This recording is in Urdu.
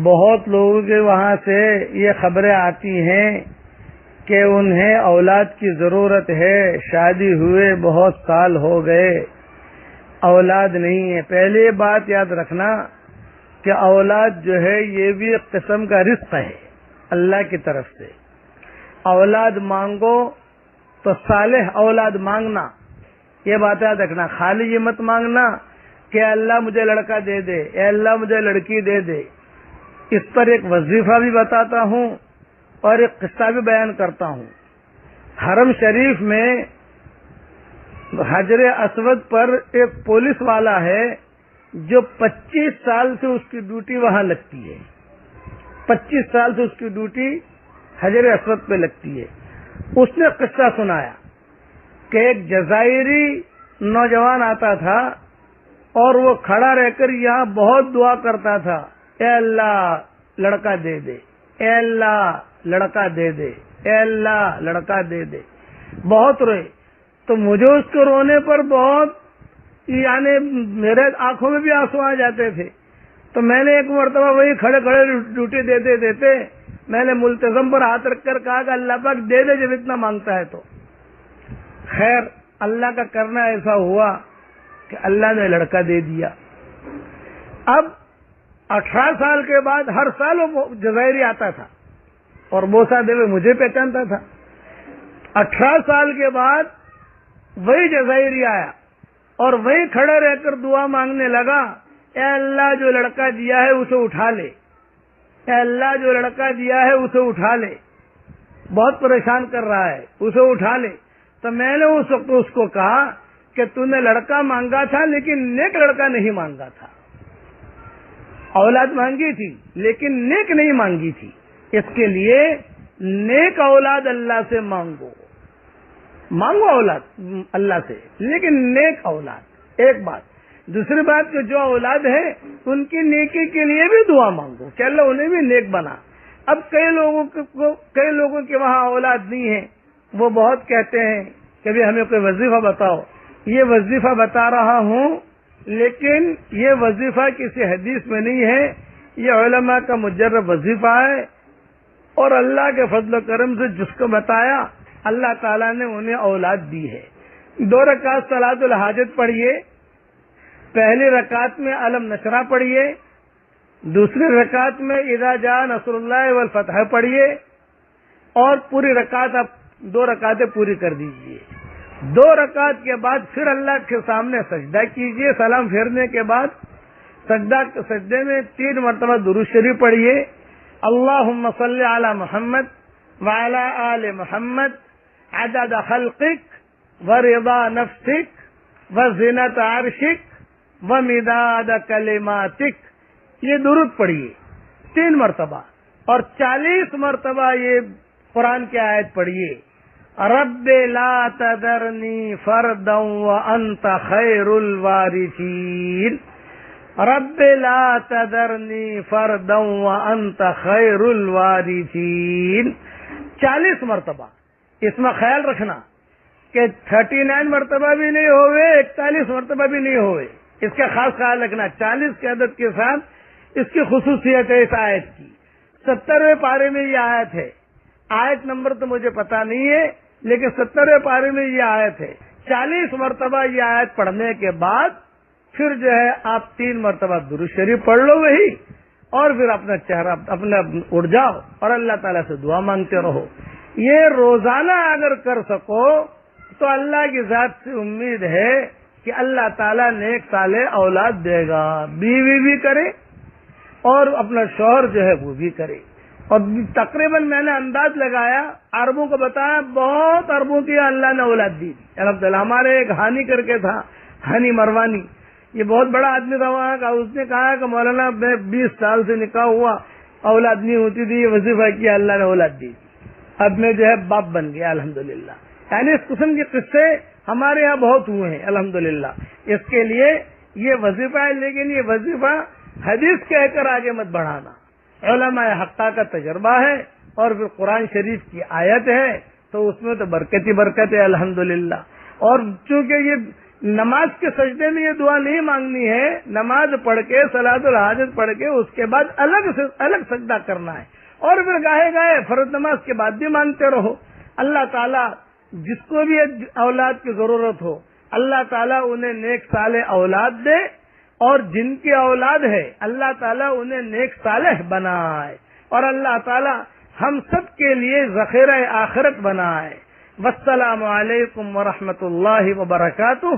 بہت لوگوں کے وہاں سے یہ خبریں آتی ہیں کہ انہیں اولاد کی ضرورت ہے، شادی ہوئے بہت سال ہو گئے، اولاد نہیں ہے۔ پہلے یہ بات یاد رکھنا کہ اولاد جو ہے یہ بھی ایک قسم کا رزق ہے اللہ کی طرف سے۔ اولاد مانگو تو صالح اولاد مانگنا، یہ بات یاد رکھنا۔ خالی یہ مت مانگنا کہ اللہ مجھے لڑکا دے دے، اے اللہ مجھے لڑکی دے دے۔ اس پر ایک وظیفہ بھی بتاتا ہوں اور ایک قصہ بھی بیان کرتا ہوں۔ حرم شریف میں حجر اسود پر ایک پولیس والا ہے جو 25 سال سے اس کی ڈیوٹی وہاں لگتی ہے۔ 25 سال سے اس کی ڈیوٹی حجر اسود پہ لگتی ہے۔ اس نے قصہ سنایا کہ ایک جزائری نوجوان آتا تھا اور وہ کھڑا رہ کر یہاں بہت دعا کرتا تھا، اے اللہ لڑکا دے دے، اے اللہ لڑکا دے دے، اے اللہ لڑکا دے دے۔ بہت روئے تو مجھے اس کے رونے پر بہت یعنی میرے آنکھوں میں بھی آنسو آ جاتے تھے۔ تو میں نے ایک مرتبہ وہی کھڑے کھڑے ڈیوٹی دیتے دیتے میں نے ملتزم پر ہاتھ رکھ کر کہا کہ اللہ پاک دے دے جب اتنا مانگتا ہے تو۔ خیر اللہ کا کرنا ایسا ہوا کہ اللہ نے لڑکا دے دیا۔ اب 18 سال کے بعد ہر سال وہ جزائری آتا تھا اور بوسہ دے مجھے پہچانتا تھا۔ 18 سال کے بعد وہی جزائری آیا اور وہی کھڑے رہ کر دعا مانگنے لگا، اے اللہ جو لڑکا دیا ہے اسے اٹھا لے، اے اللہ جو لڑکا دیا ہے اسے اٹھا لے، بہت پریشان کر رہا ہے، اسے اٹھا لے۔ تو میں نے اس وقت اس کو کہا کہ تو نے لڑکا مانگا تھا لیکن نیک لڑکا نہیں مانگا تھا۔ اولاد مانگی تھی لیکن نیک نہیں مانگی تھی۔ اس کے لیے نیک اولاد اللہ سے مانگو اولاد اللہ سے، لیکن نیک اولاد ایک بات۔ دوسری بات کہ جو اولاد ہے ان کی نیکی کے لیے بھی دعا مانگو کہ اللہ انہیں بھی نیک بنا۔ اب کئی لوگوں کے وہاں اولاد نہیں ہے، وہ بہت کہتے ہیں کہ بھی ہمیں کوئی وظیفہ بتاؤ۔ یہ وظیفہ بتا رہا ہوں لیکن یہ وظیفہ کسی حدیث میں نہیں ہے، یہ علماء کا مجرب وظیفہ ہے، اور اللہ کے فضل و کرم سے جس کو بتایا اللہ تعالیٰ نے انہیں اولاد دی ہے۔ 2 رکعت صلاۃ الحاجت پڑھیے، پہلی رکعت میں علم نشرہ پڑھیے، دوسری رکعت میں اذا جاء نصر اللہ والفتح پڑھیے، اور پوری رکعت آپ 2 رکعتیں پوری کر دیجیے۔ 2 رکعت کے بعد پھر اللہ کے سامنے سجدہ کیجیے، سلام پھیرنے کے بعد سجدے میں 3 مرتبہ درود شریف پڑھیے، اللہم صلی علی محمد وعلی آل محمد عدد خلقک ورضا نفسک وزنت عرشک ومداد کلماتک، یہ درود پڑھیے 3 مرتبہ، اور 40 مرتبہ یہ قرآن کی آیت پڑھیے، رب لا تذرنی فردا وانت خیر الوارثین، رب لا تذرنی فردا وانت خیر الوارثین 40 مرتبہ۔ اس میں خیال رکھنا کہ 39 مرتبہ بھی نہیں ہوئے، 41 مرتبہ بھی نہیں ہوئے، اس کا خاص خیال رکھنا۔ 40 کے عدد کے ساتھ اس کی خصوصیت ہے اس آیت کی۔ 70ویں پارے میں یہ آیت ہے، آیت نمبر تو مجھے پتا نہیں ہے لیکن 70ویں پارے میں یہ آیت ہے۔ 40 مرتبہ یہ آیت پڑھنے کے بعد پھر جو ہے آپ 3 مرتبہ درود شریف پڑھ لو وہی، اور پھر اپنا چہرہ اپنا اٹھ جاؤ اور اللہ تعالیٰ سے دعا مانگتے رہو۔ یہ روزانہ اگر کر سکو تو اللہ کی ذات سے امید ہے کہ اللہ تعالیٰ نیک صالح اولاد دے گا، بیوی بھی کرے اور اپنا شوہر جو ہے وہ بھی کرے۔ اور تقریباً میں نے انداز لگایا، عربوں کو بتایا، بہت عربوں کی اللہ نے اولاد دی الحمدللہ۔ ہمارے ایک ہانی کر کے تھا، ہانی مروانی، یہ بہت بڑا آدمی تھا وہاں کا، اس نے کہا کہ مولانا میں 20 سال سے نکاح ہوا، اولاد نہیں ہوتی تھی، یہ وظیفہ کیا، اللہ نے اولاد دی، اب میں جو ہے باپ بن گیا الحمدللہ۔ یعنی اس قسم کے قصے ہمارے یہاں بہت ہوئے ہیں الحمدللہ۔ اس کے لیے یہ وظیفہ ہے، لیکن یہ وظیفہ حدیث کہہ کر آگے مت بڑھانا، علماء حقہ کا تجربہ ہے اور پھر قرآن شریف کی آیت ہے، تو اس میں تو برکت ہی برکت ہے الحمدللہ۔ اور چونکہ نماز کے سجدے میں یہ دعا نہیں مانگنی ہے، نماز پڑھ کے صلاۃ الحاجت پڑھ کے اس کے بعد الگ سجدہ کرنا ہے، اور پھر گاہے گاہے فرض نماز کے بعد بھی مانگتے رہو۔ اللہ تعالیٰ جس کو بھی اولاد کی ضرورت ہو، اللہ تعالیٰ انہیں نیک صالح اولاد دے، اور جن کی اولاد ہے اللہ تعالیٰ انہیں نیک صالح بنائے، اور اللہ تعالیٰ ہم سب کے لیے ذخیرہ آخرت بنائے۔ والسلام علیکم ورحمۃ اللہ وبرکاتہ۔